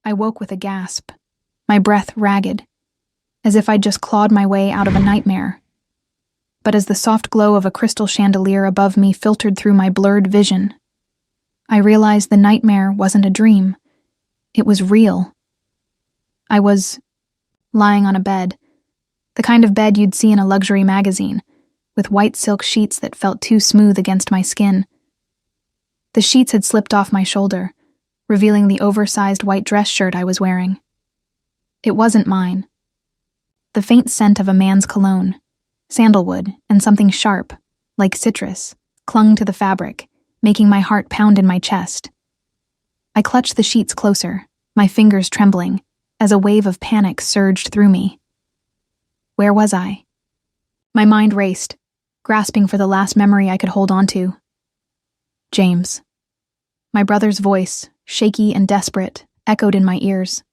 I woke with a gasp, my breath ragged, as if I'd just clawed my way out of a nightmare. But as the soft glow of a crystal chandelier above me filtered through my blurred vision, I realized the nightmare wasn't a dream. It was real. I was lying on a bed, the kind of bed you'd see in a luxury magazine, with white silk sheets that felt too smooth against my skin. The sheets had slipped off my shoulder, revealing the oversized white dress shirt I was wearing. It wasn't mine. The faint scent of a man's cologne, sandalwood, and something sharp, like citrus, clung to the fabric, making my heart pound in my chest. I clutched the sheets closer, my fingers trembling, as a wave of panic surged through me. Where was I? My mind raced, grasping for the last memory I could hold on to. James. My brother's voice, shaky and desperate, echoed in my ears.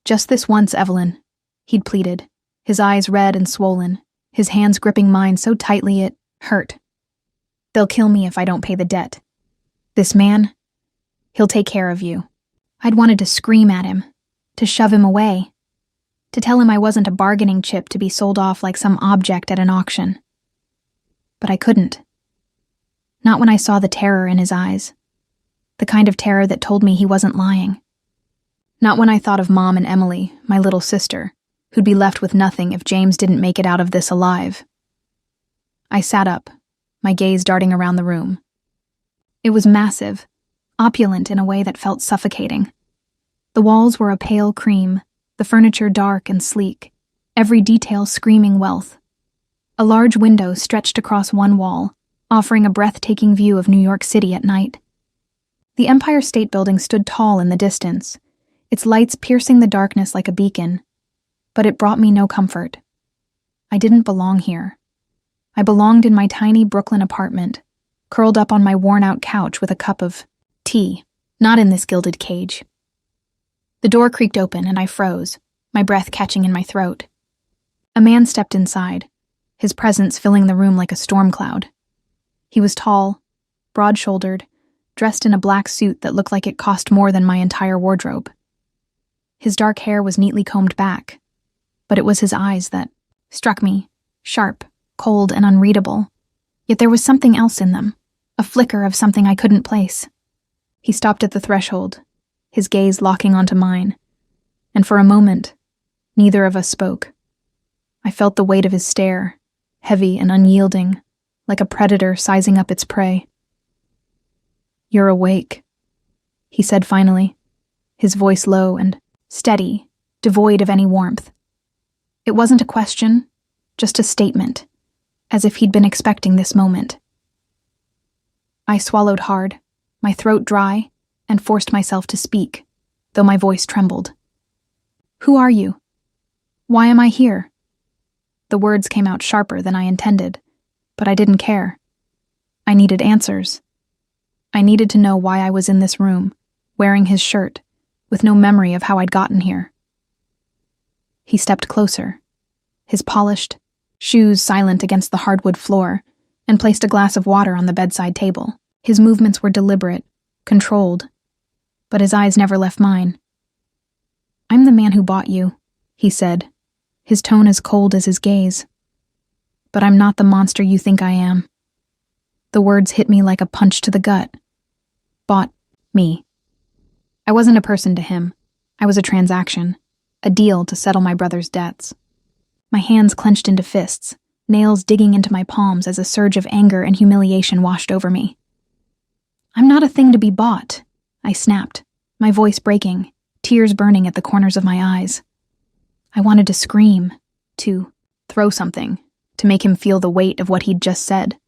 Just this once, Evelyn, he'd pleaded, his eyes red and swollen, his hands gripping mine so tightly it hurt. They'll kill me if I don't pay the debt. This man, he'll take care of you. I'd wanted to scream at him, to shove him away, to tell him I wasn't a bargaining chip to be sold off like some object at an auction. But I couldn't. Not when I saw the terror in his eyes, the kind of terror that told me he wasn't lying. Not when I thought of Mom and Emily, my little sister, who'd be left with nothing if James didn't make it out of this alive. I sat up, my gaze darting around the room. It was massive, opulent in a way that felt suffocating. The walls were a pale cream, the furniture dark and sleek, every detail screaming wealth. A large window stretched across one wall, offering a breathtaking view of New York City at night. The Empire State Building stood tall in the distance, its lights piercing the darkness like a beacon, but it brought me no comfort. I didn't belong here. I belonged in my tiny Brooklyn apartment, curled up on my worn-out couch with a cup of tea, not in this gilded cage. The door creaked open and I froze, my breath catching in my throat. A man stepped inside, his presence filling the room like a storm cloud. He was tall, broad-shouldered, dressed in a black suit that looked like it cost more than my entire wardrobe. His dark hair was neatly combed back, but it was his eyes that struck me, sharp, cold, and unreadable. Yet there was something else in them, a flicker of something I couldn't place. He stopped at the threshold, his gaze locking onto mine, and for a moment, neither of us spoke. I felt the weight of his stare, heavy and unyielding, like a predator sizing up its prey. "You're awake," he said finally, his voice low and steady, devoid of any warmth. It wasn't a question, just a statement, as if he'd been expecting this moment. I swallowed hard, my throat dry, and forced myself to speak, though my voice trembled. "Who are you? Why am I here?" The words came out sharper than I intended, but I didn't care. I needed answers. I needed to know why I was in this room, wearing his shirt, with no memory of how I'd gotten here. He stepped closer, his polished shoes silent against the hardwood floor, and placed a glass of water on the bedside table. His movements were deliberate, controlled, but his eyes never left mine. "I'm the man who bought you," he said, his tone as cold as his gaze. "But I'm not the monster you think I am." The words hit me like a punch to the gut. Bought me. I wasn't a person to him. I was a transaction, a deal to settle my brother's debts. My hands clenched into fists, nails digging into my palms as a surge of anger and humiliation washed over me. "I'm not a thing to be bought," I snapped, my voice breaking, tears burning at the corners of my eyes. I wanted to scream, to throw something, to make him feel the weight of what he'd just said.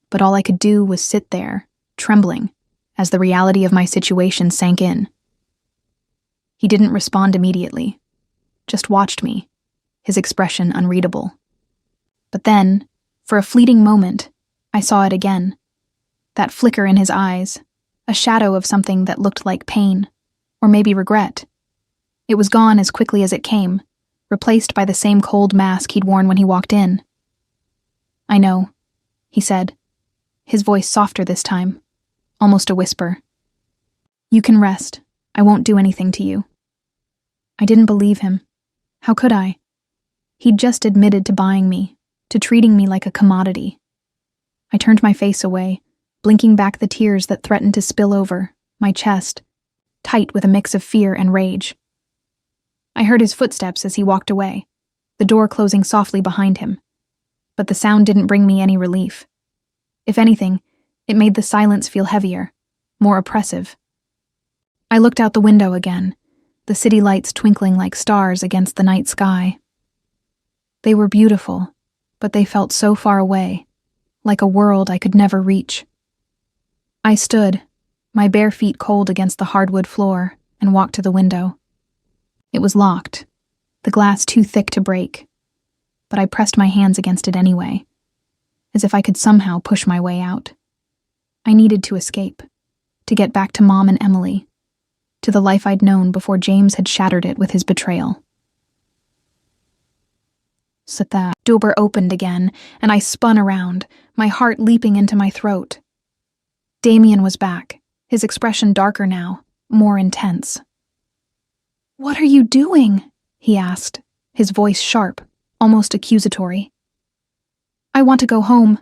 But all I could do was sit there, trembling, as the reality of my situation sank in. He didn't respond immediately, just watched me, his expression unreadable. But then, for a fleeting moment, I saw it again. That flicker in his eyes, a shadow of something that looked like pain, or maybe regret. It was gone as quickly as it came, replaced by the same cold mask he'd worn when he walked in. "I know," he said, his voice softer this time, almost a whisper. "You can rest. I won't do anything to you." I didn't believe him. How could I? He'd just admitted to buying me, to treating me like a commodity. I turned my face away, blinking back the tears that threatened to spill over, my chest, tight with a mix of fear and rage. I heard his footsteps as he walked away, the door closing softly behind him. But the sound didn't bring me any relief. If anything, it made the silence feel heavier, more oppressive. I looked out the window again, the city lights twinkling like stars against the night sky. They were beautiful, but they felt so far away, like a world I could never reach. I stood, my bare feet cold against the hardwood floor, and walked to the window. It was locked, the glass too thick to break, but I pressed my hands against it anyway, as if I could somehow push my way out. I needed to escape, to get back to Mom and Emily, to the life I'd known before James had shattered it with his betrayal. The door opened again, and I spun around, my heart leaping into my throat. Damien was back, his expression darker now, more intense. "What are you doing?" he asked, his voice sharp, almost accusatory. "I want to go home,"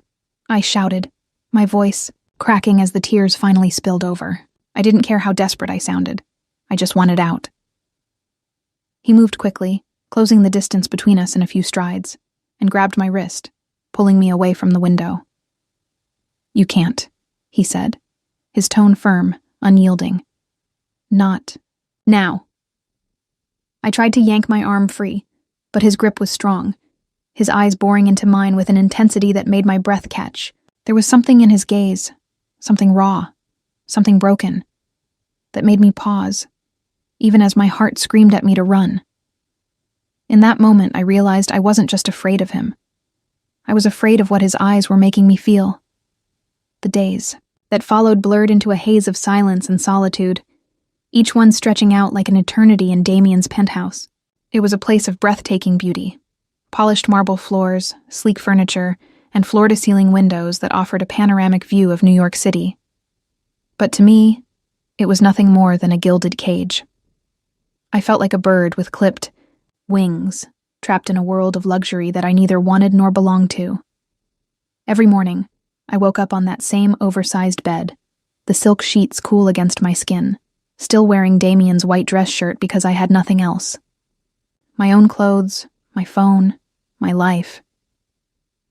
I shouted, my voice cracking as the tears finally spilled over. I didn't care how desperate I sounded. I just wanted out. He moved quickly, closing the distance between us in a few strides, and grabbed my wrist, pulling me away from the window. "You can't," he said, his tone firm, unyielding. "Not now." I tried to yank my arm free, but his grip was strong, his eyes boring into mine with an intensity that made my breath catch. There was something in his gaze, something raw, something broken, that made me pause, even as my heart screamed at me to run. In that moment, I realized I wasn't just afraid of him. I was afraid of what his eyes were making me feel. The days that followed blurred into a haze of silence and solitude, each one stretching out like an eternity in Damien's penthouse. It was a place of breathtaking beauty. Polished marble floors, sleek furniture, and floor-to-ceiling windows that offered a panoramic view of New York City. But to me, it was nothing more than a gilded cage. I felt like a bird with clipped wings, trapped in a world of luxury that I neither wanted nor belonged to. Every morning, I woke up on that same oversized bed, the silk sheets cool against my skin, still wearing Damien's white dress shirt because I had nothing else. My own clothes, my phone, my life.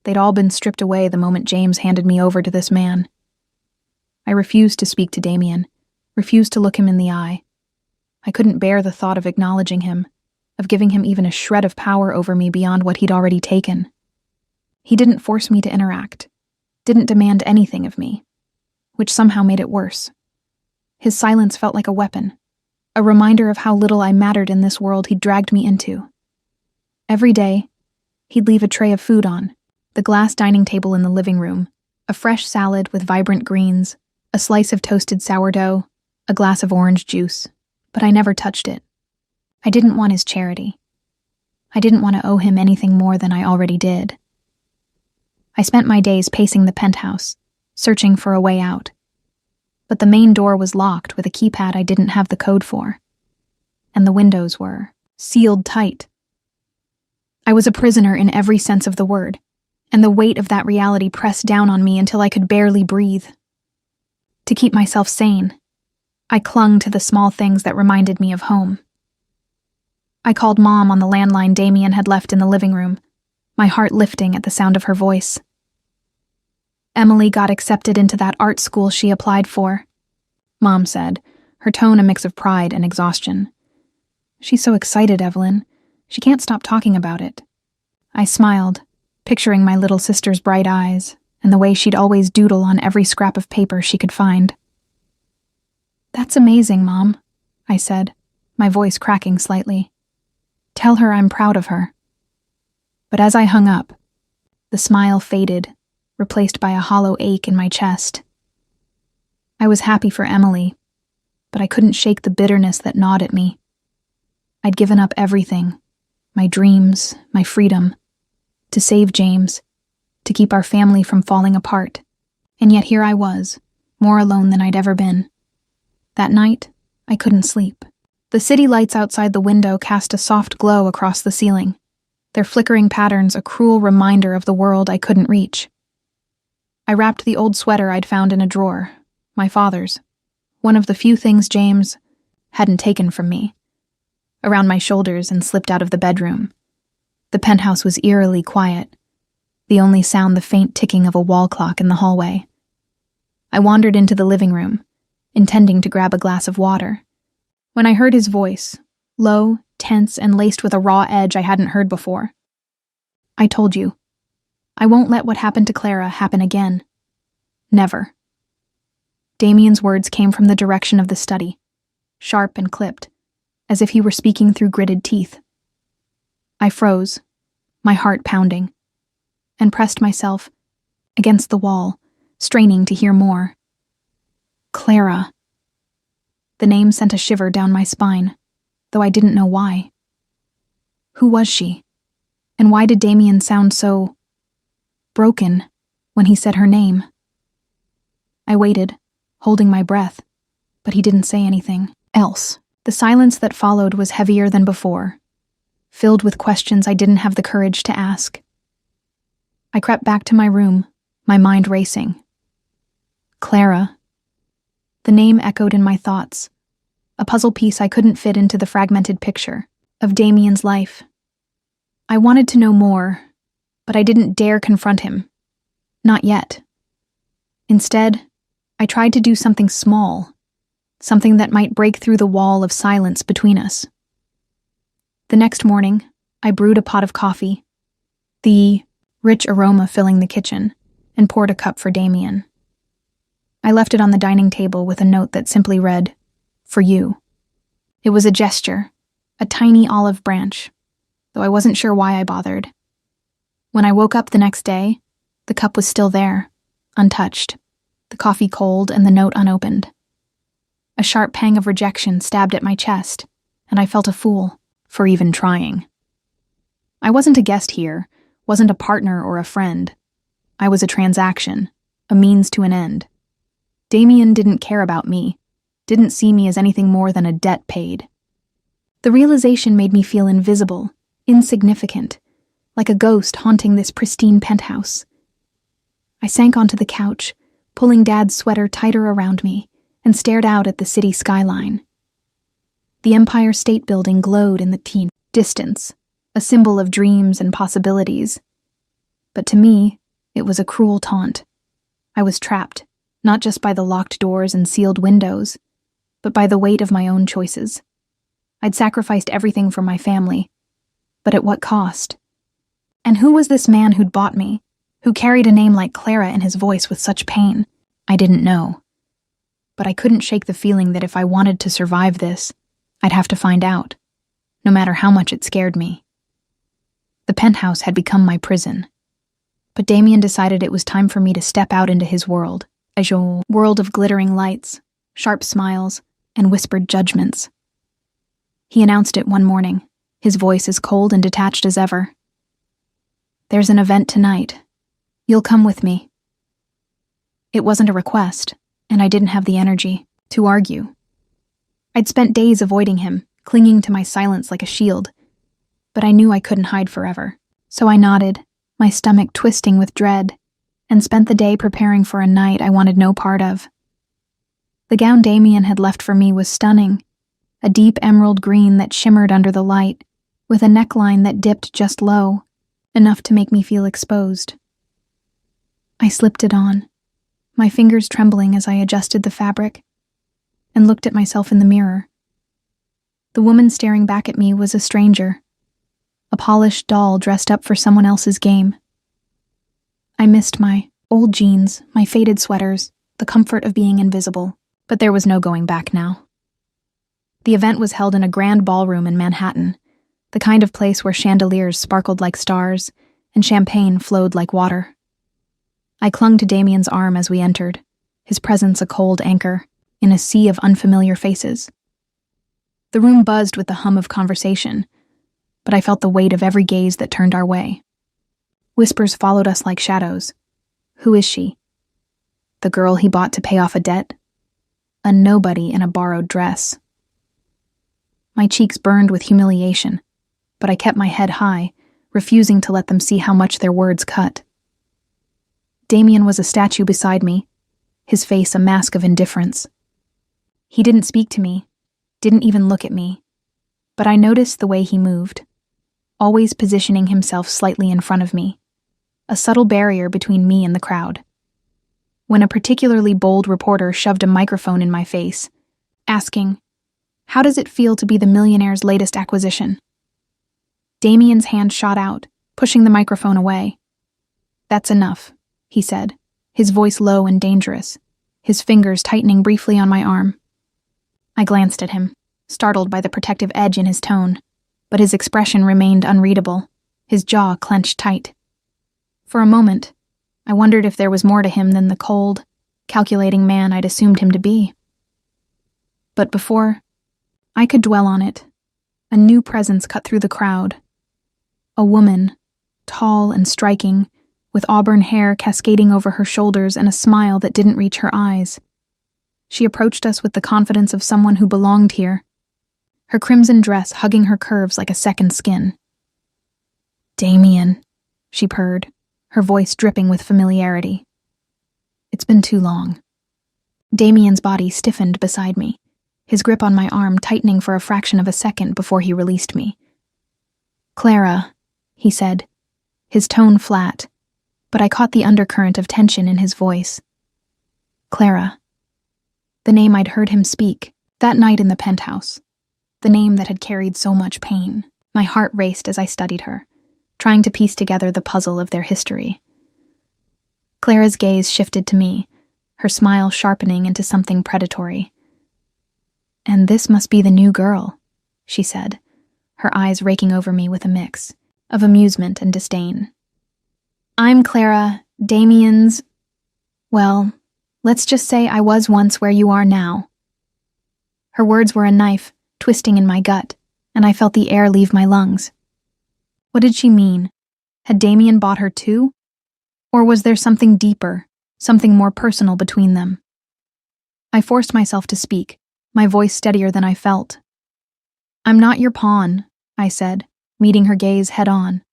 They'd all been stripped away the moment James handed me over to this man. I refused to speak to Damien, refused to look him in the eye. I couldn't bear the thought of acknowledging him, of giving him even a shred of power over me beyond what he'd already taken. He didn't force me to interact, didn't demand anything of me, which somehow made it worse. His silence felt like a weapon, a reminder of how little I mattered in this world he'd dragged me into. Every day, he'd leave a tray of food on, the glass dining table in the living room, a fresh salad with vibrant greens, a slice of toasted sourdough, a glass of orange juice, but I never touched it. I didn't want his charity. I didn't want to owe him anything more than I already did. I spent my days pacing the penthouse, searching for a way out. But the main door was locked with a keypad I didn't have the code for. And the windows were sealed tight. I was a prisoner in every sense of the word, and the weight of that reality pressed down on me until I could barely breathe. To keep myself sane, I clung to the small things that reminded me of home. I called Mom on the landline Damien had left in the living room, my heart lifting at the sound of her voice. Emily got accepted into that art school she applied for, Mom said, her tone a mix of pride and exhaustion. "She's so excited, Evelyn. She can't stop talking about it." I smiled, picturing my little sister's bright eyes and the way she'd always doodle on every scrap of paper she could find. "That's amazing, Mom," I said, my voice cracking slightly. "Tell her I'm proud of her." But as I hung up, the smile faded, replaced by a hollow ache in my chest. I was happy for Emily, but I couldn't shake the bitterness that gnawed at me. I'd given up everything, my dreams, my freedom, to save James, to keep our family from falling apart. And yet here I was, more alone than I'd ever been. That night, I couldn't sleep. The city lights outside the window cast a soft glow across the ceiling, their flickering patterns a cruel reminder of the world I couldn't reach. I wrapped the old sweater I'd found in a drawer, my father's, one of the few things James hadn't taken from me, around my shoulders and slipped out of the bedroom. The penthouse was eerily quiet, the only sound the faint ticking of a wall clock in the hallway. I wandered into the living room, intending to grab a glass of water, when I heard his voice, low, tense, and laced with a raw edge I hadn't heard before. I told you, I won't let what happened to Clara happen again. Never. Damien's words came from the direction of the study, sharp and clipped, as if he were speaking through gritted teeth. I froze, my heart pounding, and pressed myself against the wall, straining to hear more. Clara. The name sent a shiver down my spine, though I didn't know why. Who was she? And why did Damien sound so broken when he said her name? I waited, holding my breath, but he didn't say anything else. The silence that followed was heavier than before, filled with questions I didn't have the courage to ask. I crept back to my room, my mind racing. Clara. The name echoed in my thoughts, a puzzle piece I couldn't fit into the fragmented picture of Damien's life. I wanted to know more, but I didn't dare confront him. Not yet. Instead, I tried to do something small, something that might break through the wall of silence between us. The next morning, I brewed a pot of coffee, the rich aroma filling the kitchen, and poured a cup for Damien. I left it on the dining table with a note that simply read, "For you." It was a gesture, a tiny olive branch, though I wasn't sure why I bothered. When I woke up the next day, the cup was still there, untouched, the coffee cold and the note unopened. A sharp pang of rejection stabbed at my chest, and I felt a fool for even trying. I wasn't a guest here, wasn't a partner or a friend. I was a transaction, a means to an end. Damien didn't care about me, didn't see me as anything more than a debt paid. The realization made me feel invisible, insignificant, like a ghost haunting this pristine penthouse. I sank onto the couch, pulling Dad's sweater tighter around me, and stared out at the city skyline. The Empire State Building glowed in the distance, a symbol of dreams and possibilities. But to me, it was a cruel taunt. I was trapped, not just by the locked doors and sealed windows, but by the weight of my own choices. I'd sacrificed everything for my family, but at what cost? And who was this man who'd bought me, who carried a name like Clara in his voice with such pain? I didn't know. But I couldn't shake the feeling that if I wanted to survive this, I'd have to find out, no matter how much it scared me. The penthouse had become my prison. But Damien decided it was time for me to step out into his world, a world of glittering lights, sharp smiles, and whispered judgments. He announced it one morning, his voice as cold and detached as ever. "There's an event tonight. You'll come with me." It wasn't a request, and I didn't have the energy to argue. I'd spent days avoiding him, clinging to my silence like a shield, but I knew I couldn't hide forever. So I nodded, my stomach twisting with dread, and spent the day preparing for a night I wanted no part of. The gown Damien had left for me was stunning, a deep emerald green that shimmered under the light, with a neckline that dipped just low, enough to make me feel exposed. I slipped it on, my fingers trembling as I adjusted the fabric, and looked at myself in the mirror. The woman staring back at me was a stranger, a polished doll dressed up for someone else's game. I missed my old jeans, my faded sweaters, the comfort of being invisible, but there was no going back now. The event was held in a grand ballroom in Manhattan, the kind of place where chandeliers sparkled like stars and champagne flowed like water. I clung to Damien's arm as we entered, his presence a cold anchor in a sea of unfamiliar faces. The room buzzed with the hum of conversation, but I felt the weight of every gaze that turned our way. Whispers followed us like shadows. Who is she? The girl he bought to pay off a debt? A nobody in a borrowed dress. My cheeks burned with humiliation, but I kept my head high, refusing to let them see how much their words cut. Damien was a statue beside me, his face a mask of indifference. He didn't speak to me, didn't even look at me, but I noticed the way he moved, always positioning himself slightly in front of me, a subtle barrier between me and the crowd. When a particularly bold reporter shoved a microphone in my face, asking, "How does it feel to be the Millionaire's latest acquisition?" Damien's hand shot out, pushing the microphone away. "That's enough," he said, his voice low and dangerous, his fingers tightening briefly on my arm. I glanced at him, startled by the protective edge in his tone, but his expression remained unreadable, his jaw clenched tight. For a moment, I wondered if there was more to him than the cold, calculating man I'd assumed him to be. But before I could dwell on it, a new presence cut through the crowd. A woman, tall and striking, with auburn hair cascading over her shoulders and a smile that didn't reach her eyes. She approached us with the confidence of someone who belonged here, her crimson dress hugging her curves like a second skin. "Damien," she purred, her voice dripping with familiarity. "It's been too long." Damien's body stiffened beside me, his grip on my arm tightening for a fraction of a second before he released me. "Clara," he said, his tone flat, but I caught the undercurrent of tension in his voice. Clara. The name I'd heard him speak, that night in the penthouse. The name that had carried so much pain. My heart raced as I studied her, trying to piece together the puzzle of their history. Clara's gaze shifted to me, her smile sharpening into something predatory. "And this must be the new girl," she said, her eyes raking over me with a mix of amusement and disdain. "I'm Clara, Damien's... well, let's just say I was once where you are now." Her words were a knife, twisting in my gut, and I felt the air leave my lungs. What did she mean? Had Damien bought her too? Or was there something deeper, something more personal between them? I forced myself to speak, my voice steadier than I felt. "I'm not your pawn," I said, meeting her gaze head-on.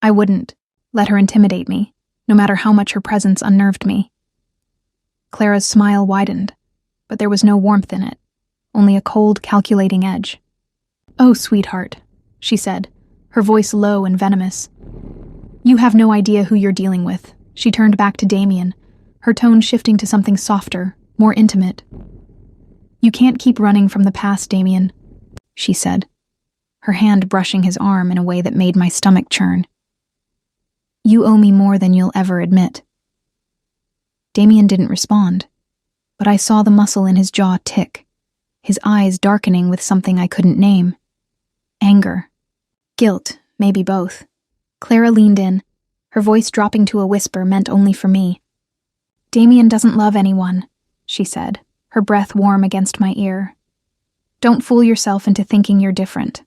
I wouldn't let her intimidate me, no matter how much her presence unnerved me. Clara's smile widened, but there was no warmth in it, only a cold, calculating edge. "Oh, sweetheart," she said, her voice low and venomous. "You have no idea who you're dealing with." She turned back to Damien, her tone shifting to something softer, more intimate. "You can't keep running from the past, Damien," she said, her hand brushing his arm in a way that made my stomach churn. "You owe me more than you'll ever admit." Damien didn't respond, but I saw the muscle in his jaw tick, his eyes darkening with something I couldn't name. Anger. Guilt, maybe both. Clara leaned in, her voice dropping to a whisper meant only for me. "Damien doesn't love anyone," she said, her breath warm against my ear. "Don't fool yourself into thinking you're different."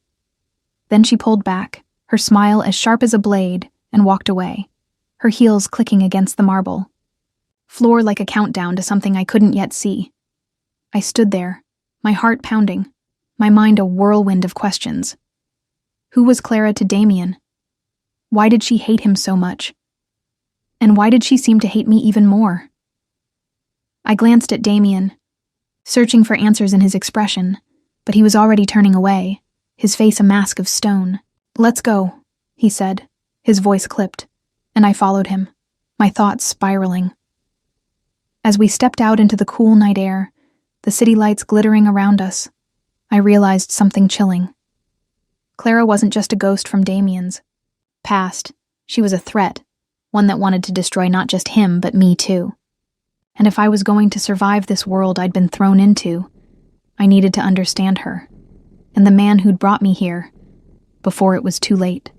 Then she pulled back, her smile as sharp as a blade, and walked away, her heels clicking against the marble. Floor like a countdown to something I couldn't yet see. I stood there, my heart pounding, my mind a whirlwind of questions. Who was Clara to Damien? Why did she hate him so much? And why did she seem to hate me even more? I glanced at Damien, searching for answers in his expression, but he was already turning away, his face a mask of stone. "Let's go," he said, his voice clipped, and I followed him, my thoughts spiraling. As we stepped out into the cool night air, the city lights glittering around us, I realized something chilling. Clara wasn't just a ghost from Damien's past. She was a threat, one that wanted to destroy not just him, but me too. And if I was going to survive this world I'd been thrown into, I needed to understand her, and the man who'd brought me here, before it was too late.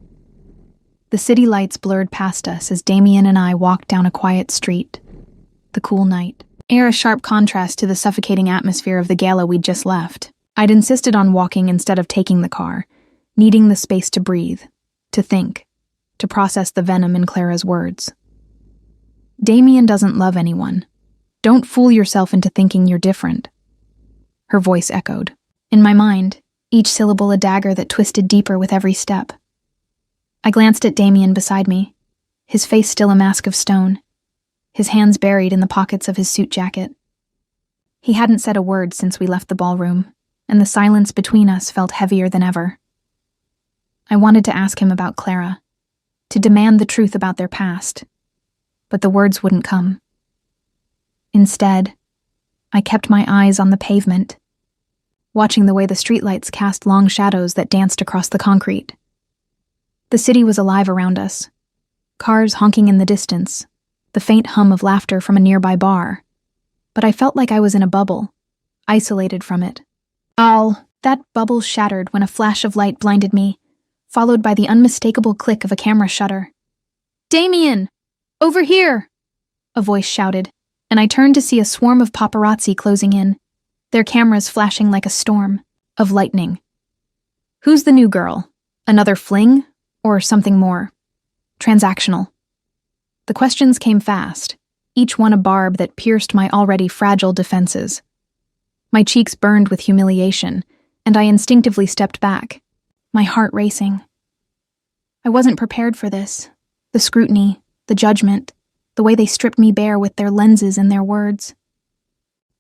The city lights blurred past us as Damien and I walked down a quiet street. The cool night air a sharp contrast to the suffocating atmosphere of the gala we'd just left. I'd insisted on walking instead of taking the car, needing the space to breathe, to think, to process the venom in Clara's words. "Damien doesn't love anyone. Don't fool yourself into thinking you're different." Her voice echoed. In my mind, each syllable a dagger that twisted deeper with every step. I glanced at Damien beside me, his face still a mask of stone, his hands buried in the pockets of his suit jacket. He hadn't said a word since we left the ballroom, and the silence between us felt heavier than ever. I wanted to ask him about Clara, to demand the truth about their past, but the words wouldn't come. Instead, I kept my eyes on the pavement, watching the way the streetlights cast long shadows that danced across the concrete. The city was alive around us, cars honking in the distance, the faint hum of laughter from a nearby bar, but I felt like I was in a bubble, isolated from it. That bubble shattered when a flash of light blinded me, followed by the unmistakable click of a camera shutter. "Damien! Over here!" a voice shouted, and I turned to see a swarm of paparazzi closing in, their cameras flashing like a storm of lightning. Who's the new girl? Another fling? Or something more transactional? The questions came fast, each one a barb that pierced my already fragile defenses. My cheeks burned with humiliation, and I instinctively stepped back, my heart racing. I wasn't prepared for this. The scrutiny, the judgment, the way they stripped me bare with their lenses and their words.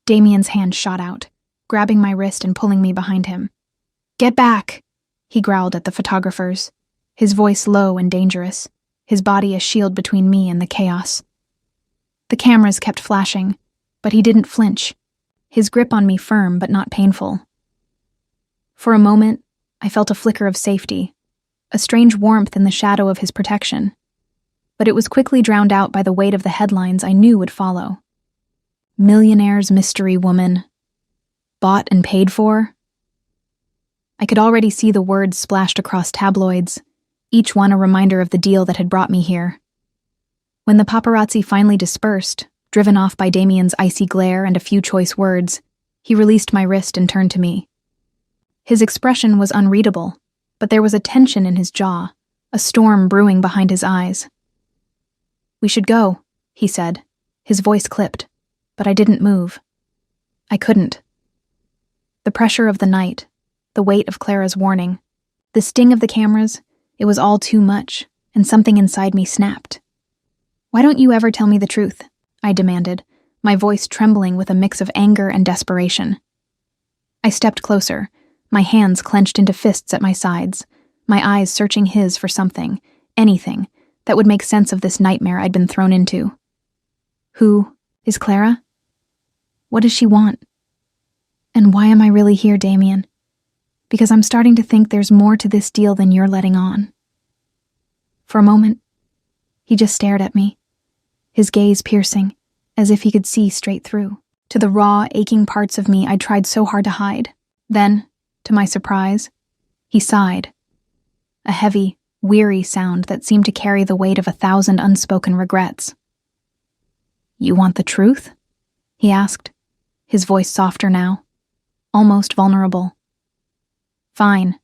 Damien's hand shot out, grabbing my wrist and pulling me behind him. "Get back," he growled at the photographers, his voice low and dangerous, his body a shield between me and the chaos. The cameras kept flashing, but he didn't flinch, his grip on me firm but not painful. For a moment, I felt a flicker of safety, a strange warmth in the shadow of his protection, but it was quickly drowned out by the weight of the headlines I knew would follow. Millionaire's mystery woman. Bought and paid for? I could already see the words splashed across tabloids, each one a reminder of the deal that had brought me here. When the paparazzi finally dispersed, driven off by Damien's icy glare and a few choice words, he released my wrist and turned to me. His expression was unreadable, but there was a tension in his jaw, a storm brewing behind his eyes. "We should go," he said, his voice clipped, but I didn't move. I couldn't. The pressure of the night, the weight of Clara's warning, the sting of the cameras, it was all too much, and something inside me snapped. "Why don't you ever tell me the truth?" I demanded, my voice trembling with a mix of anger and desperation. I stepped closer, my hands clenched into fists at my sides, my eyes searching his for something, anything, that would make sense of this nightmare I'd been thrown into. Who is Clara? What does she want? And why am I really here, Damien? Because I'm starting to think there's more to this deal than you're letting on. For a moment, he just stared at me, his gaze piercing, as if he could see straight through, to the raw, aching parts of me I'd tried so hard to hide. Then, to my surprise, he sighed, a heavy, weary sound that seemed to carry the weight of 1,000 unspoken regrets. "You want the truth?" he asked, his voice softer now, almost vulnerable. "Fine,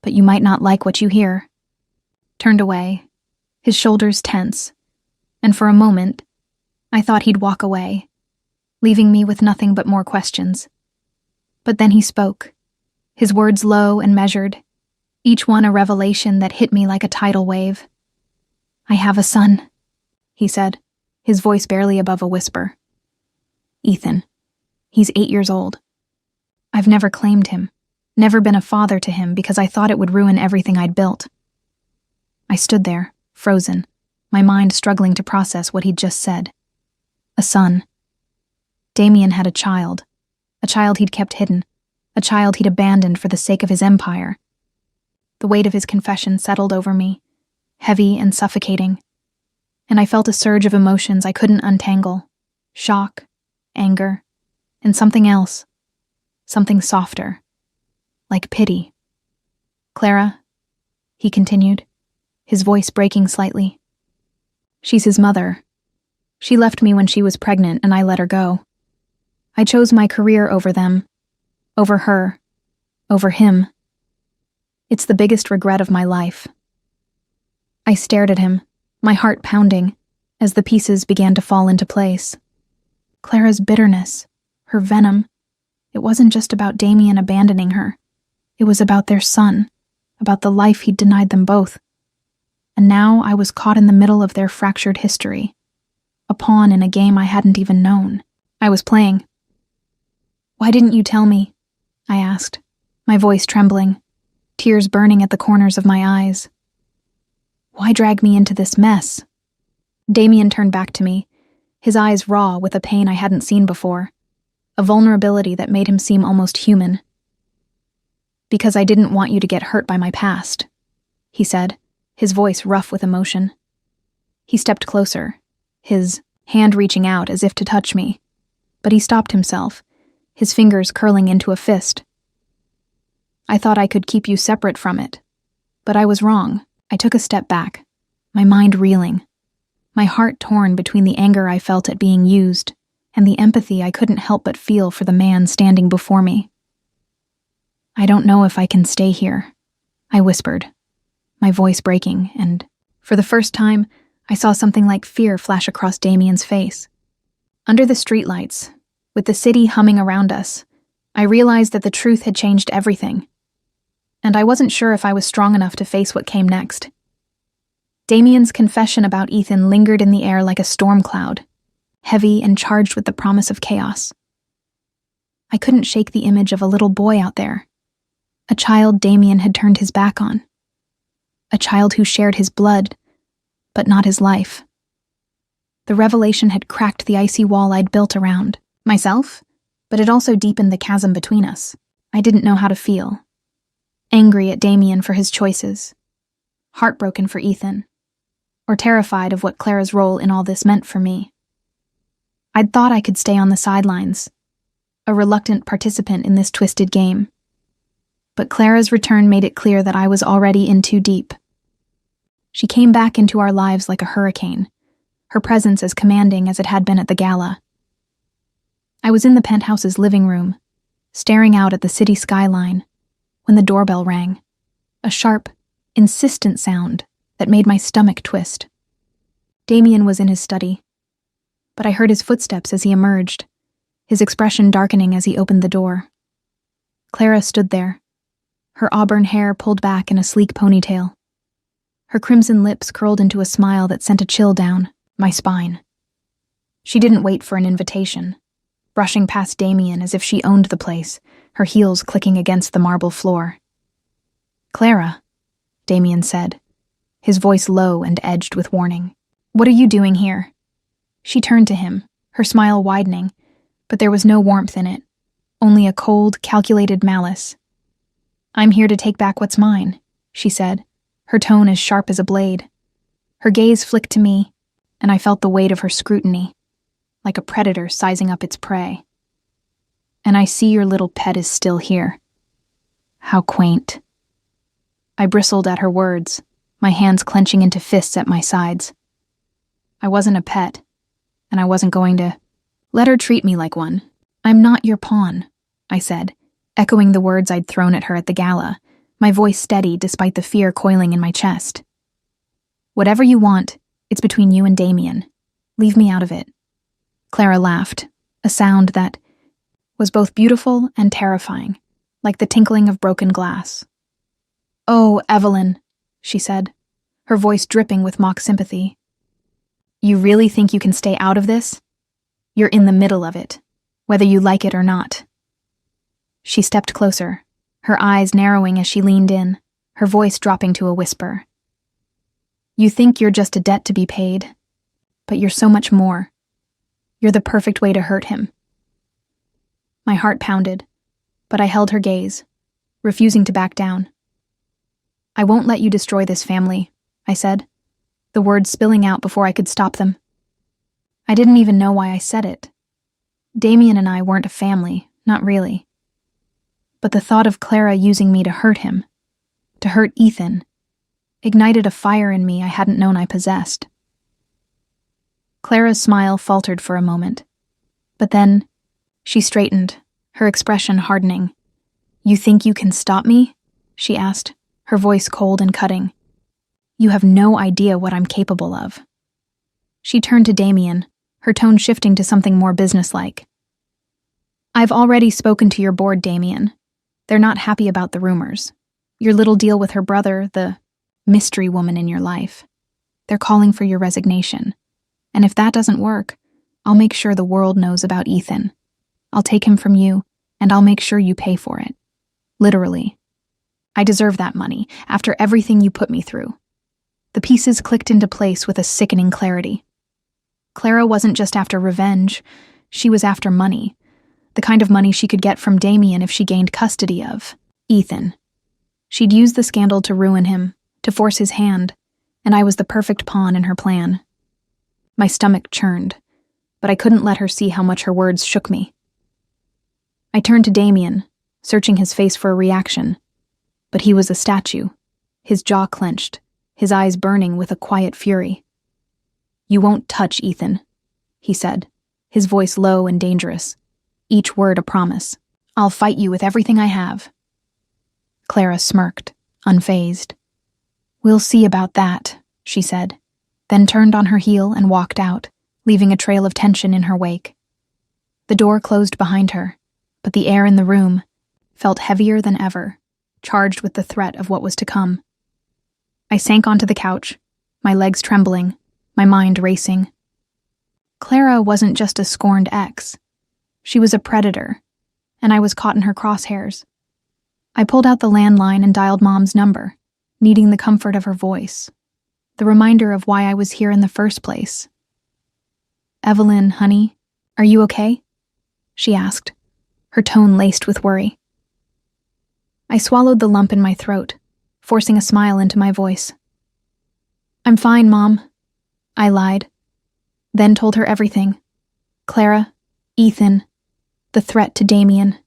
but you might not like what you hear." Turned away, his shoulders tense, and for a moment, I thought he'd walk away, leaving me with nothing but more questions. But then he spoke, his words low and measured, each one a revelation that hit me like a tidal wave. "I have a son," he said, his voice barely above a whisper. "Ethan. He's 8 years old. I've never claimed him, never been a father to him because I thought it would ruin everything I'd built." I stood there, frozen, my mind struggling to process what he'd just said. A son. Damien had a child he'd kept hidden, a child he'd abandoned for the sake of his empire. The weight of his confession settled over me, heavy and suffocating, and I felt a surge of emotions I couldn't untangle. Shock, anger, and something else, something softer, like pity. "Clara," he continued, his voice breaking slightly. "She's his mother. She left me when she was pregnant and I let her go. I chose my career over them, over her, over him. It's the biggest regret of my life." I stared at him, my heart pounding, as the pieces began to fall into place. Clara's bitterness, her venom, it wasn't just about Damien abandoning her. It was about their son, about the life he'd denied them both. And now I was caught in the middle of their fractured history, a pawn in a game I hadn't even known. I was playing. "Why didn't you tell me?" I asked, my voice trembling, tears burning at the corners of my eyes. "Why drag me into this mess?" Damien turned back to me, his eyes raw with a pain I hadn't seen before, a vulnerability that made him seem almost human. "Because I didn't want you to get hurt by my past," he said, his voice rough with emotion. He stepped closer, his hand reaching out as if to touch me, but he stopped himself, his fingers curling into a fist. "I thought I could keep you separate from it, but I was wrong." I took a step back, my mind reeling, my heart torn between the anger I felt at being used and the empathy I couldn't help but feel for the man standing before me. "I don't know if I can stay here," I whispered, my voice breaking, and for the first time, I saw something like fear flash across Damien's face. Under the streetlights, with the city humming around us, I realized that the truth had changed everything, and I wasn't sure if I was strong enough to face what came next. Damien's confession about Ethan lingered in the air like a storm cloud, heavy and charged with the promise of chaos. I couldn't shake the image of a little boy out there, a child Damien had turned his back on, a child who shared his blood, but not his life. The revelation had cracked the icy wall I'd built around myself, but it also deepened the chasm between us. I didn't know how to feel. Angry at Damien for his choices, heartbroken for Ethan, or terrified of what Clara's role in all this meant for me. I'd thought I could stay on the sidelines, a reluctant participant in this twisted game. But Clara's return made it clear that I was already in too deep. She came back into our lives like a hurricane, her presence as commanding as it had been at the gala. I was in the penthouse's living room, staring out at the city skyline, when the doorbell rang, a sharp, insistent sound that made my stomach twist. Damien was in his study, but I heard his footsteps as he emerged, his expression darkening as he opened the door. Clara stood there, her auburn hair pulled back in a sleek ponytail, her crimson lips curled into a smile that sent a chill down my spine. She didn't wait for an invitation, brushing past Damien as if she owned the place, her heels clicking against the marble floor. "Clara," Damien said, his voice low and edged with warning. "What are you doing here?" She turned to him, her smile widening, but there was no warmth in it, only a cold, calculated malice. "I'm here to take back what's mine," she said, her tone as sharp as a blade. Her gaze flicked to me, and I felt the weight of her scrutiny, like a predator sizing up its prey. "And I see your little pet is still here. How quaint." I bristled at her words, my hands clenching into fists at my sides. I wasn't a pet, and I wasn't going to let her treat me like one. "I'm not your pawn," I said, echoing the words I'd thrown at her at the gala, my voice steady despite the fear coiling in my chest. "Whatever you want, it's between you and Damien. Leave me out of it." Clara laughed, a sound that was both beautiful and terrifying, like the tinkling of broken glass. "Oh, Evelyn," she said, her voice dripping with mock sympathy. "You really think you can stay out of this? You're in the middle of it, whether you like it or not." She stepped closer, her eyes narrowing as she leaned in, her voice dropping to a whisper. "You think you're just a debt to be paid, but you're so much more. You're the perfect way to hurt him." My heart pounded, but I held her gaze, refusing to back down. "I won't let you destroy this family," I said, the words spilling out before I could stop them. I didn't even know why I said it. Damien and I weren't a family, not really. But the thought of Clara using me to hurt him, to hurt Ethan, ignited a fire in me I hadn't known I possessed. Clara's smile faltered for a moment, but then she straightened, her expression hardening. "You think you can stop me?" she asked, her voice cold and cutting. "You have no idea what I'm capable of." She turned to Damien, her tone shifting to something more businesslike. "I've already spoken to your board, Damien. They're not happy about the rumors. Your little deal with her brother, the mystery woman in your life. They're calling for your resignation. And if that doesn't work, I'll make sure the world knows about Ethan. I'll take him from you, and I'll make sure you pay for it. Literally. I deserve that money, after everything you put me through. The pieces clicked into place with a sickening clarity. Clara wasn't just after revenge, she was after money. The kind of money she could get from Damien if she gained custody of Ethan. She'd used the scandal to ruin him, to force his hand, and I was the perfect pawn in her plan. My stomach churned, but I couldn't let her see how much her words shook me. I turned to Damien, searching his face for a reaction, but he was a statue, his jaw clenched, his eyes burning with a quiet fury. "You won't touch Ethan," he said, his voice low and dangerous, each word a promise. "I'll fight you with everything I have." Clara smirked, unfazed. "We'll see about that," she said, then turned on her heel and walked out, leaving a trail of tension in her wake. The door closed behind her, but the air in the room felt heavier than ever, charged with the threat of what was to come. I sank onto the couch, my legs trembling, my mind racing. Clara wasn't just a scorned ex. She was a predator, and I was caught in her crosshairs. I pulled out the landline and dialed Mom's number, needing the comfort of her voice, the reminder of why I was here in the first place. "Evelyn, honey, are you okay?" she asked, her tone laced with worry. I swallowed the lump in my throat, forcing a smile into my voice. "I'm fine, Mom," I lied, then told her everything. Clara, Ethan, the threat to Damien.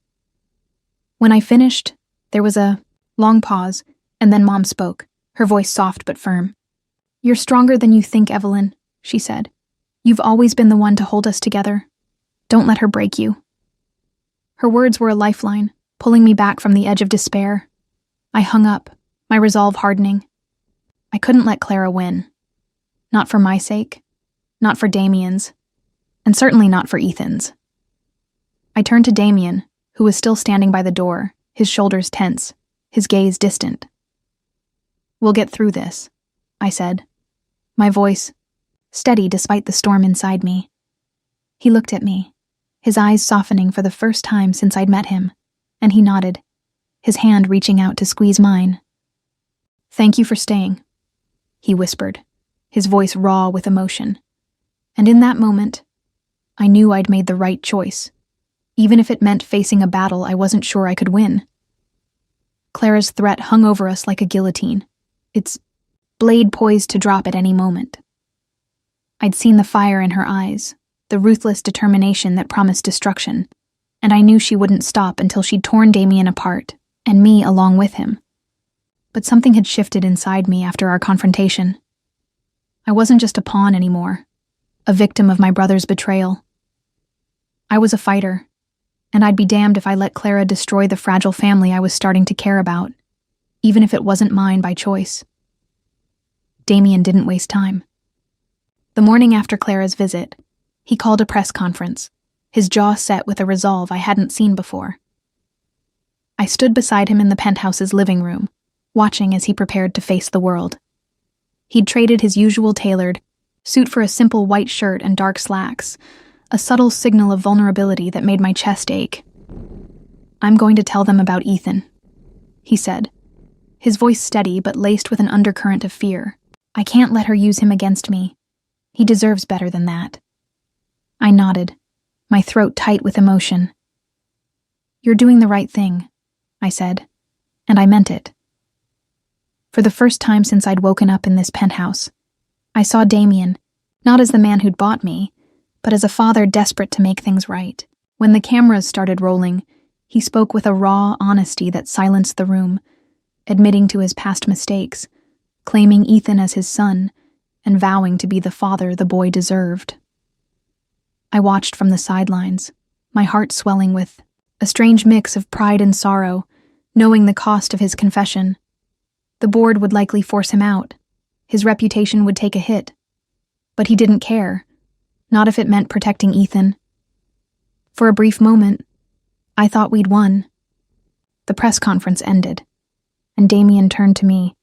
When I finished, there was a long pause, and then Mom spoke, her voice soft but firm. "You're stronger than you think, Evelyn," she said. "You've always been the one to hold us together. Don't let her break you." Her words were a lifeline, pulling me back from the edge of despair. I hung up, my resolve hardening. I couldn't let Clara win. Not for my sake, not for Damien's, and certainly not for Ethan's. I turned to Damien, who was still standing by the door, his shoulders tense, his gaze distant. "We'll get through this," I said, my voice steady despite the storm inside me. He looked at me, his eyes softening for the first time since I'd met him, and he nodded, his hand reaching out to squeeze mine. "Thank you for staying," he whispered, his voice raw with emotion. And in that moment, I knew I'd made the right choice, even if it meant facing a battle I wasn't sure I could win. Clara's threat hung over us like a guillotine, its blade poised to drop at any moment. I'd seen the fire in her eyes, the ruthless determination that promised destruction, and I knew she wouldn't stop until she'd torn Damien apart, and me along with him. But something had shifted inside me after our confrontation. I wasn't just a pawn anymore, a victim of my brother's betrayal. I was a fighter, and I'd be damned if I let Clara destroy the fragile family I was starting to care about, even if it wasn't mine by choice. Damien didn't waste time. The morning after Clara's visit, he called a press conference, his jaw set with a resolve I hadn't seen before. I stood beside him in the penthouse's living room, watching as he prepared to face the world. He'd traded his usual tailored suit for a simple white shirt and dark slacks, a subtle signal of vulnerability that made my chest ache. "I'm going to tell them about Ethan," he said, his voice steady but laced with an undercurrent of fear. "I can't let her use him against me. He deserves better than that." I nodded, my throat tight with emotion. "You're doing the right thing," I said, and I meant it. For the first time since I'd woken up in this penthouse, I saw Damien, not as the man who'd bought me, but as a father desperate to make things right. When the cameras started rolling, he spoke with a raw honesty that silenced the room, admitting to his past mistakes, claiming Ethan as his son, and vowing to be the father the boy deserved. I watched from the sidelines, my heart swelling with a strange mix of pride and sorrow, knowing the cost of his confession. The board would likely force him out. His reputation would take a hit. But he didn't care, not if it meant protecting Ethan. For a brief moment, I thought we'd won. The press conference ended, and Damien turned to me,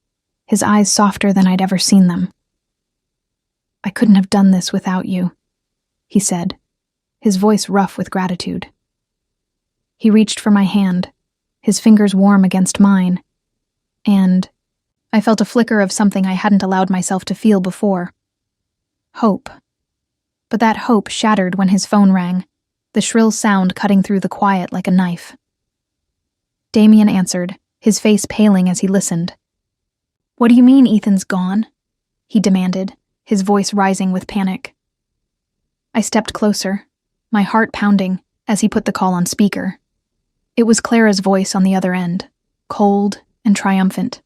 his eyes softer than I'd ever seen them. "I couldn't have done this without you," he said, his voice rough with gratitude. He reached for my hand, his fingers warm against mine, and I felt a flicker of something I hadn't allowed myself to feel before. Hope. But that hope shattered when his phone rang, the shrill sound cutting through the quiet like a knife. Damien answered, his face paling as he listened. "What do you mean Ethan's gone?" he demanded, his voice rising with panic. I stepped closer, my heart pounding, as he put the call on speaker. It was Clara's voice on the other end, cold and triumphant.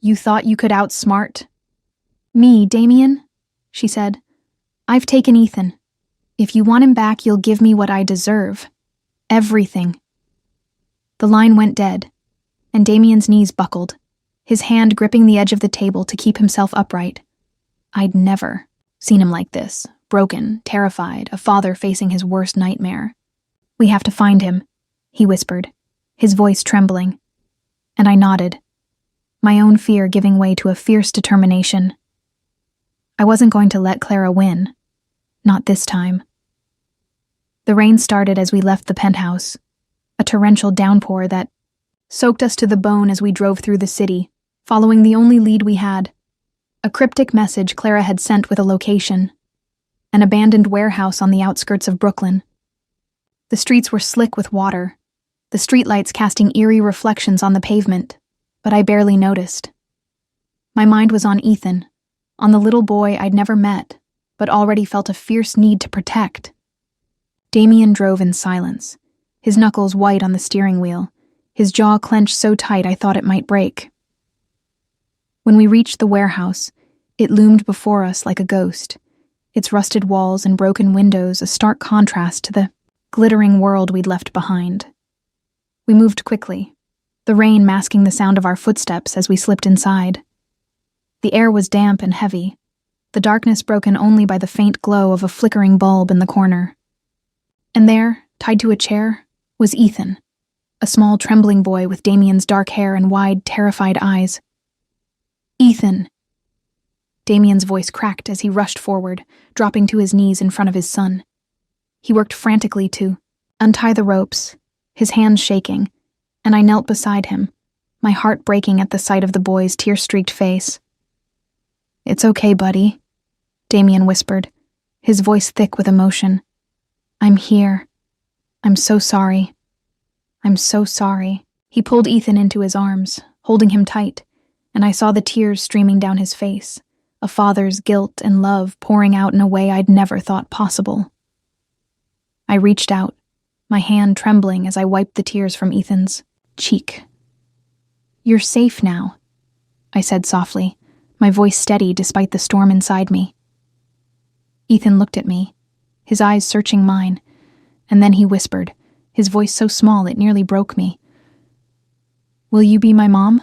"You thought you could outsmart me, Damien?" she said. "I've taken Ethan. If you want him back, you'll give me what I deserve. Everything." The line went dead, and Damien's knees buckled, his hand gripping the edge of the table to keep himself upright. I'd never seen him like this, broken, terrified, a father facing his worst nightmare. "We have to find him," he whispered, his voice trembling. And I nodded, my own fear giving way to a fierce determination. I wasn't going to let Clara win. Not this time. The rain started as we left the penthouse, a torrential downpour that soaked us to the bone as we drove through the city, following the only lead we had. A cryptic message Clara had sent with a location. An abandoned warehouse on the outskirts of Brooklyn. The streets were slick with water, the streetlights casting eerie reflections on the pavement, but I barely noticed. My mind was on Ethan, on the little boy I'd never met, but already felt a fierce need to protect. Damien drove in silence, his knuckles white on the steering wheel, his jaw clenched so tight I thought it might break. When we reached the warehouse, it loomed before us like a ghost, its rusted walls and broken windows a stark contrast to the glittering world we'd left behind. We moved quickly, the rain masking the sound of our footsteps as we slipped inside. The air was damp and heavy, the darkness broken only by the faint glow of a flickering bulb in the corner. And there, tied to a chair, was Ethan, a small trembling boy with Damien's dark hair and wide, terrified eyes. "Ethan!" Damien's voice cracked as he rushed forward, dropping to his knees in front of his son. He worked frantically to untie the ropes, his hands shaking, and I knelt beside him, my heart breaking at the sight of the boy's tear-streaked face. "It's okay, buddy," Damien whispered, his voice thick with emotion. "I'm here. I'm so sorry. I'm so sorry." He pulled Ethan into his arms, holding him tight, and I saw the tears streaming down his face, a father's guilt and love pouring out in a way I'd never thought possible. I reached out, my hand trembling as I wiped the tears from Ethan's cheek. "You're safe now," I said softly, my voice steady despite the storm inside me. Ethan looked at me, his eyes searching mine, and then he whispered, his voice so small it nearly broke me. "Will you be my mom?"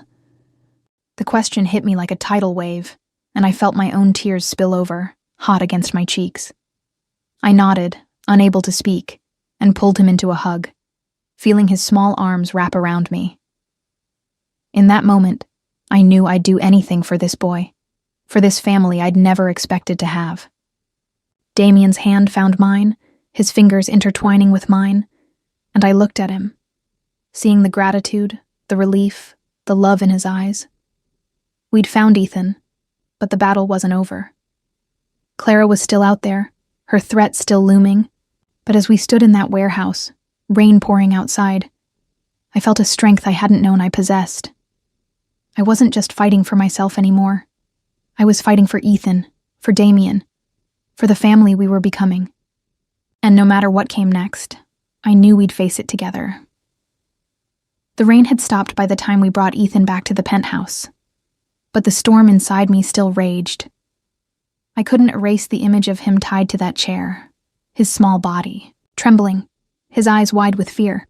The question hit me like a tidal wave, and I felt my own tears spill over, hot against my cheeks. I nodded, unable to speak, and pulled him into a hug, feeling his small arms wrap around me. In that moment, I knew I'd do anything for this boy, for this family I'd never expected to have. Damien's hand found mine, his fingers intertwining with mine, and I looked at him, seeing the gratitude, the relief, the love in his eyes. We'd found Ethan, but the battle wasn't over. Clara was still out there, her threat still looming, but as we stood in that warehouse, rain pouring outside, I felt a strength I hadn't known I possessed. I wasn't just fighting for myself anymore. I was fighting for Ethan, for Damien, for the family we were becoming. And no matter what came next, I knew we'd face it together. The rain had stopped by the time we brought Ethan back to the penthouse, but the storm inside me still raged. I couldn't erase the image of him tied to that chair, his small body, trembling, his eyes wide with fear.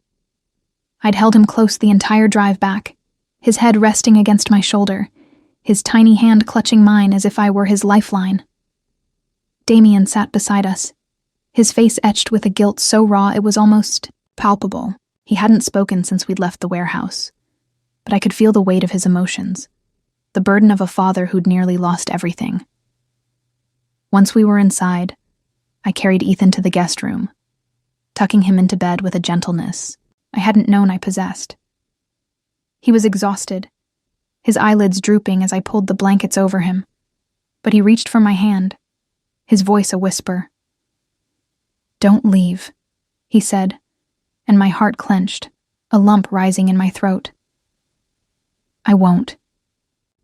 I'd held him close the entire drive back, his head resting against my shoulder, his tiny hand clutching mine as if I were his lifeline. Damien sat beside us, his face etched with a guilt so raw it was almost palpable. He hadn't spoken since we'd left the warehouse, but I could feel the weight of his emotions, the burden of a father who'd nearly lost everything. Once we were inside, I carried Ethan to the guest room, tucking him into bed with a gentleness I hadn't known I possessed. He was exhausted, his eyelids drooping as I pulled the blankets over him, but he reached for my hand, his voice a whisper. "Don't leave," he said, and my heart clenched, a lump rising in my throat. "I won't,"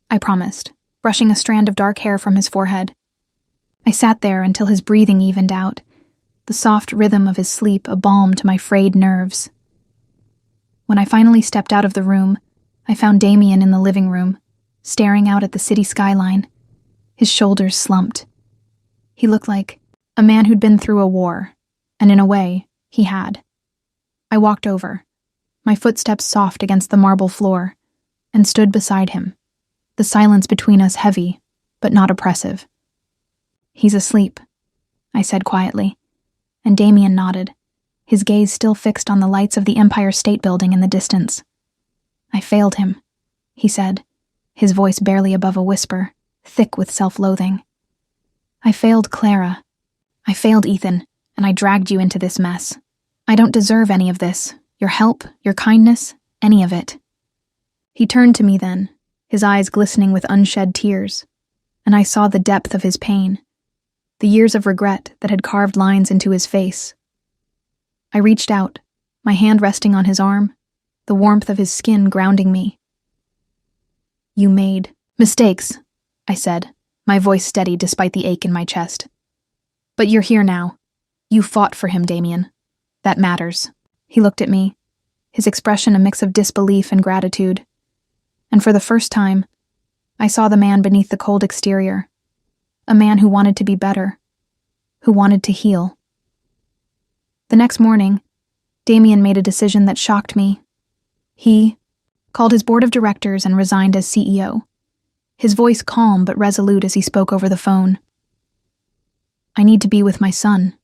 I promised, brushing a strand of dark hair from his forehead. I sat there until his breathing evened out, the soft rhythm of his sleep a balm to my frayed nerves. When I finally stepped out of the room, I found Damien in the living room, staring out at the city skyline, his shoulders slumped. He looked like a man who'd been through a war, and in a way, he had. I walked over, my footsteps soft against the marble floor, and stood beside him, the silence between us heavy, but not oppressive. "He's asleep," I said quietly, and Damien nodded, his gaze still fixed on the lights of the Empire State Building in the distance. "I failed him," he said, his voice barely above a whisper, thick with self-loathing. "I failed Clara. I failed Ethan, and I dragged you into this mess. I don't deserve any of this, your help, your kindness, any of it." He turned to me then, his eyes glistening with unshed tears, and I saw the depth of his pain, the years of regret that had carved lines into his face. I reached out, my hand resting on his arm, the warmth of his skin grounding me. "You made mistakes," I said, my voice steady despite the ache in my chest. "But you're here now. You fought for him, Damien. That matters." He looked at me, his expression a mix of disbelief and gratitude. And for the first time, I saw the man beneath the cold exterior, a man who wanted to be better, who wanted to heal. The next morning, Damien made a decision that shocked me. He called his board of directors and resigned as CEO, his voice calm but resolute as he spoke over the phone. "I need to be with my son,"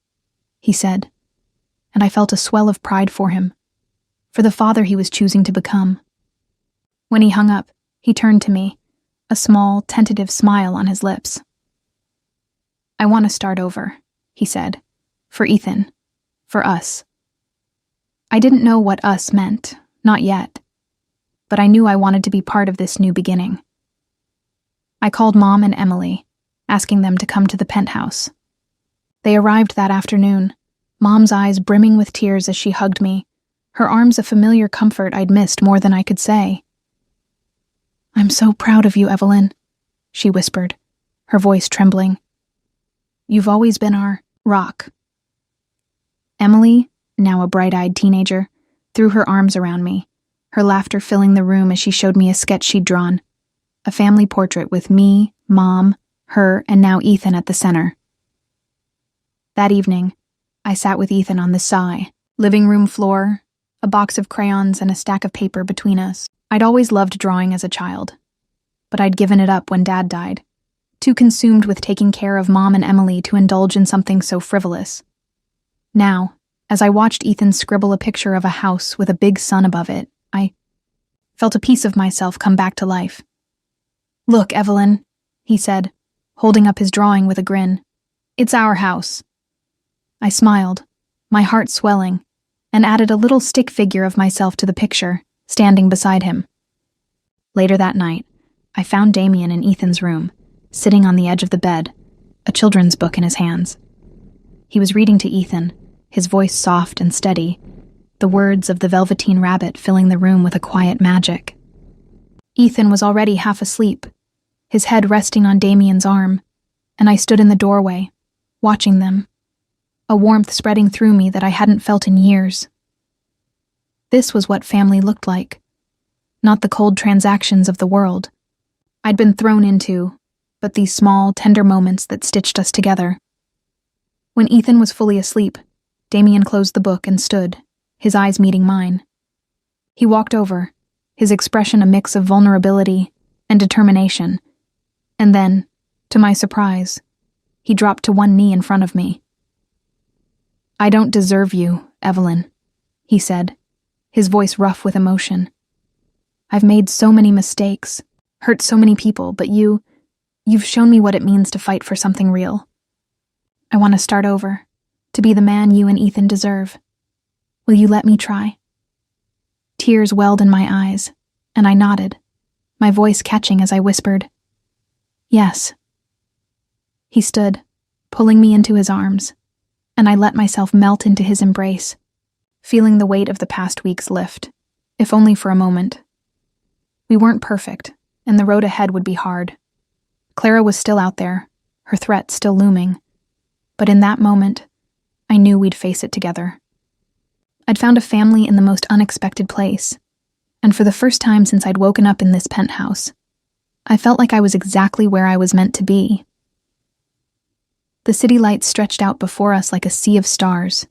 he said, and I felt a swell of pride for him, for the father he was choosing to become. When he hung up, he turned to me, a small, tentative smile on his lips. "I want to start over," he said, "for Ethan. For us." I didn't know what us meant, not yet, but I knew I wanted to be part of this new beginning. I called Mom and Emily, asking them to come to the penthouse. They arrived that afternoon, Mom's eyes brimming with tears as she hugged me, her arms a familiar comfort I'd missed more than I could say. "I'm so proud of you, Evelyn," she whispered, her voice trembling. "You've always been our rock." Emily, now a bright-eyed teenager, threw her arms around me, her laughter filling the room as she showed me a sketch she'd drawn, a family portrait with me, Mom, her, and now Ethan at the center. That evening, I sat with Ethan on the sigh, living room floor, a box of crayons and a stack of paper between us. I'd always loved drawing as a child, but I'd given it up when Dad died, too consumed with taking care of Mom and Emily to indulge in something so frivolous. Now, as I watched Ethan scribble a picture of a house with a big sun above it, I felt a piece of myself come back to life. "Look, Evelyn," he said, holding up his drawing with a grin. "It's our house." I smiled, my heart swelling, and added a little stick figure of myself to the picture, standing beside him. Later that night, I found Damien in Ethan's room, sitting on the edge of the bed, a children's book in his hands. He was reading to Ethan, his voice soft and steady, the words of the Velveteen Rabbit filling the room with a quiet magic. Ethan was already half asleep, his head resting on Damien's arm, and I stood in the doorway, watching them, a warmth spreading through me that I hadn't felt in years. This was what family looked like, not the cold transactions of the world I'd been thrown into, but these small, tender moments that stitched us together. When Ethan was fully asleep, Damien closed the book and stood, his eyes meeting mine. He walked over, his expression a mix of vulnerability and determination, and then, to my surprise, he dropped to one knee in front of me. "I don't deserve you, Evelyn," he said, his voice rough with emotion. "I've made so many mistakes, hurt so many people, but you've shown me what it means to fight for something real. I want to start over, to be the man you and Ethan deserve. Will you let me try?" Tears welled in my eyes, and I nodded, my voice catching as I whispered, "Yes." He stood, pulling me into his arms, and I let myself melt into his embrace, feeling the weight of the past weeks lift, if only for a moment. We weren't perfect, and the road ahead would be hard. Clara was still out there, her threat still looming, but in that moment, I knew we'd face it together. I'd found a family in the most unexpected place, and for the first time since I'd woken up in this penthouse, I felt like I was exactly where I was meant to be. The city lights stretched out before us like a sea of stars,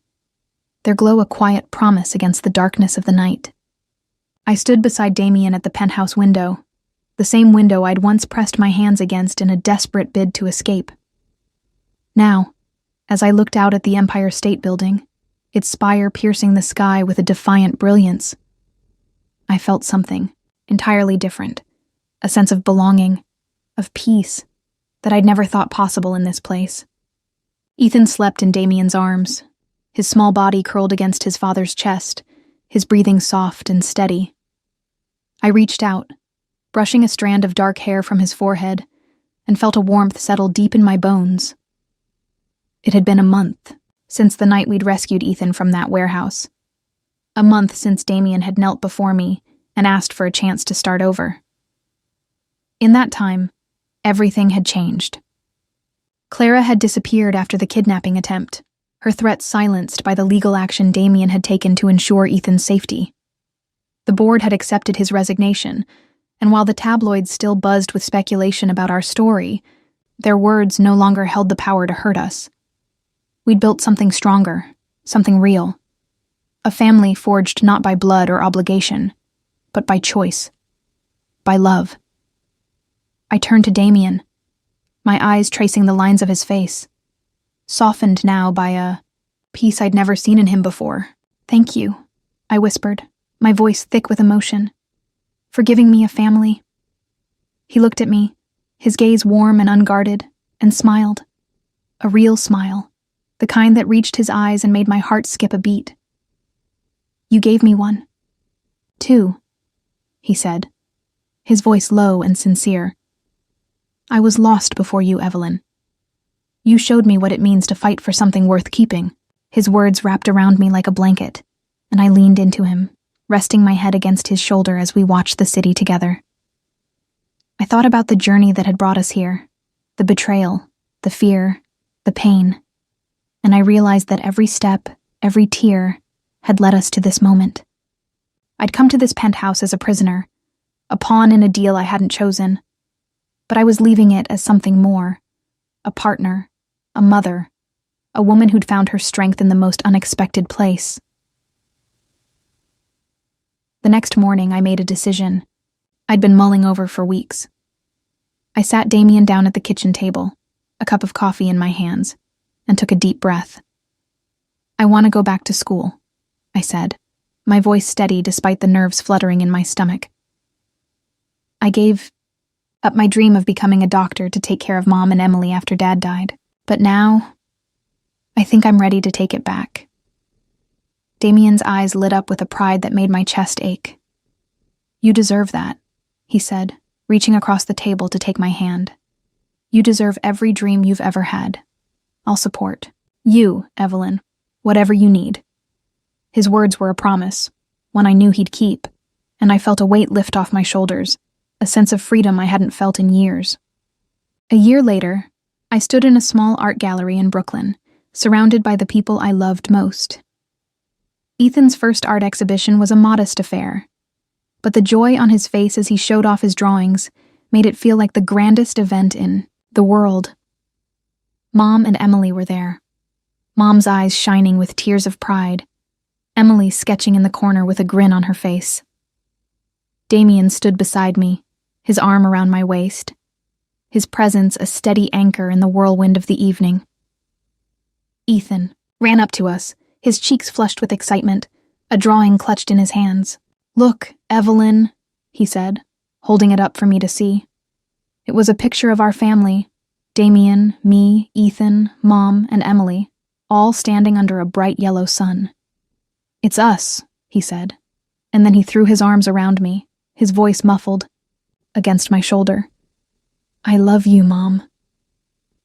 their glow a quiet promise against the darkness of the night. I stood beside Damien at the penthouse window, the same window I'd once pressed my hands against in a desperate bid to escape. Now, as I looked out at the Empire State Building, its spire piercing the sky with a defiant brilliance, I felt something entirely different, a sense of belonging, of peace, that I'd never thought possible in this place. Ethan slept in Damien's arms, his small body curled against his father's chest, his breathing soft and steady. I reached out, brushing a strand of dark hair from his forehead, and felt a warmth settle deep in my bones. It had been a month since the night we'd rescued Ethan from that warehouse. A month since Damien had knelt before me and asked for a chance to start over. In that time, everything had changed. Clara had disappeared after the kidnapping attempt, her threats silenced by the legal action Damien had taken to ensure Ethan's safety. The board had accepted his resignation, and while the tabloids still buzzed with speculation about our story, their words no longer held the power to hurt us. We'd built something stronger, something real. A family forged not by blood or obligation, but by choice, by love. I turned to Damien, my eyes tracing the lines of his face, softened now by a peace I'd never seen in him before. "Thank you," I whispered, my voice thick with emotion, "for giving me a family." He looked at me, his gaze warm and unguarded, and smiled. A real smile, the kind that reached his eyes and made my heart skip a beat. "You gave me one. 2, he said, his voice low and sincere. "I was lost before you, Evelyn. You showed me what it means to fight for something worth keeping." His words wrapped around me like a blanket, and I leaned into him, resting my head against his shoulder as we watched the city together. I thought about the journey that had brought us here, the betrayal, the fear, the pain, and I realized that every step, every tear, had led us to this moment. I'd come to this penthouse as a prisoner, a pawn in a deal I hadn't chosen, but I was leaving it as something more, a partner, a mother, a woman who'd found her strength in the most unexpected place. The next morning, I made a decision I'd been mulling over for weeks. I sat Damien down at the kitchen table, a cup of coffee in my hands, and took a deep breath. "I want to go back to school," I said, my voice steady despite the nerves fluttering in my stomach. I gave up my dream of becoming a doctor to take care of Mom and Emily after Dad died, but now, I think I'm ready to take it back. Damien's eyes lit up with a pride that made my chest ache. "You deserve that," he said, reaching across the table to take my hand. "You deserve every dream you've ever had. I'll support you, Evelyn, whatever you need." His words were a promise, one I knew he'd keep, and I felt a weight lift off my shoulders, a sense of freedom I hadn't felt in years. A year later, I stood in a small art gallery in Brooklyn, surrounded by the people I loved most. Ethan's first art exhibition was a modest affair, but the joy on his face as he showed off his drawings made it feel like the grandest event in the world. Mom and Emily were there, Mom's eyes shining with tears of pride, Emily sketching in the corner with a grin on her face. Damien stood beside me, his arm around my waist, his presence a steady anchor in the whirlwind of the evening. Ethan ran up to us, his cheeks flushed with excitement, a drawing clutched in his hands. "Look, Evelyn," he said, holding it up for me to see. It was a picture of our family, Damien, me, Ethan, Mom, and Emily, all standing under a bright yellow sun. "It's us," he said, and then he threw his arms around me, his voice muffled, against my shoulder. "I love you, Mom."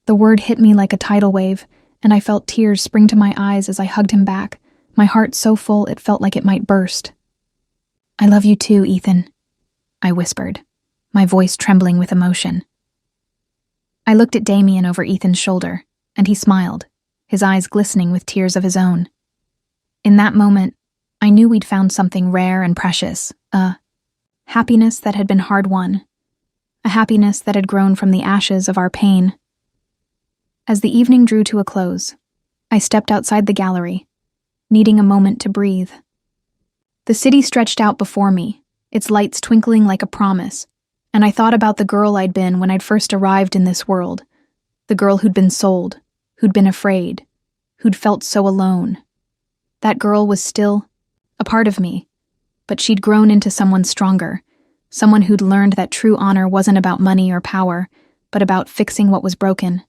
The word hit me like a tidal wave, and I felt tears spring to my eyes as I hugged him back, my heart so full it felt like it might burst. "I love you too, Ethan," I whispered, my voice trembling with emotion. I looked at Damien over Ethan's shoulder, and he smiled, his eyes glistening with tears of his own. In that moment, I knew we'd found something rare and precious, a happiness that had been hard-won, a happiness that had grown from the ashes of our pain. As the evening drew to a close, I stepped outside the gallery, needing a moment to breathe. The city stretched out before me, its lights twinkling like a promise, and I thought about the girl I'd been when I'd first arrived in this world, the girl who'd been sold, who'd been afraid, who'd felt so alone. That girl was still a part of me, but she'd grown into someone stronger, someone who'd learned that true honor wasn't about money or power, but about fixing what was broken,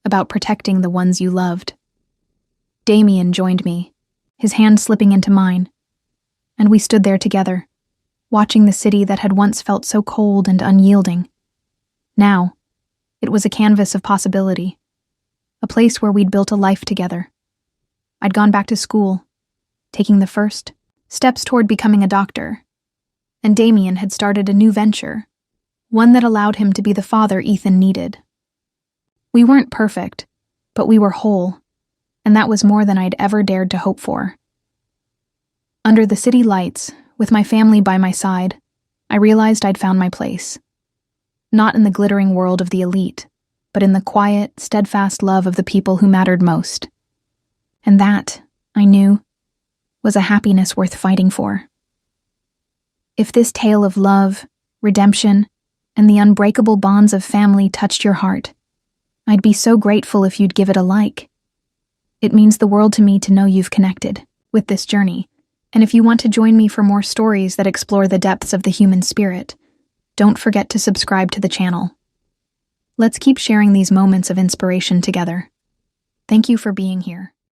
about protecting the ones you loved. Damien joined me, his hand slipping into mine, and we stood there together, watching the city that had once felt so cold and unyielding. Now, it was a canvas of possibility, a place where we'd built a life together. I'd gone back to school, taking the first steps toward becoming a doctor, and Damien had started a new venture, one that allowed him to be the father Ethan needed. We weren't perfect, but we were whole, and that was more than I'd ever dared to hope for. Under the city lights, with my family by my side, I realized I'd found my place. Not in the glittering world of the elite, but in the quiet, steadfast love of the people who mattered most. And that, I knew, was a happiness worth fighting for. If this tale of love, redemption, and the unbreakable bonds of family touched your heart, I'd be so grateful if you'd give it a like. It means the world to me to know you've connected with this journey, and if you want to join me for more stories that explore the depths of the human spirit, don't forget to subscribe to the channel. Let's keep sharing these moments of inspiration together. Thank you for being here.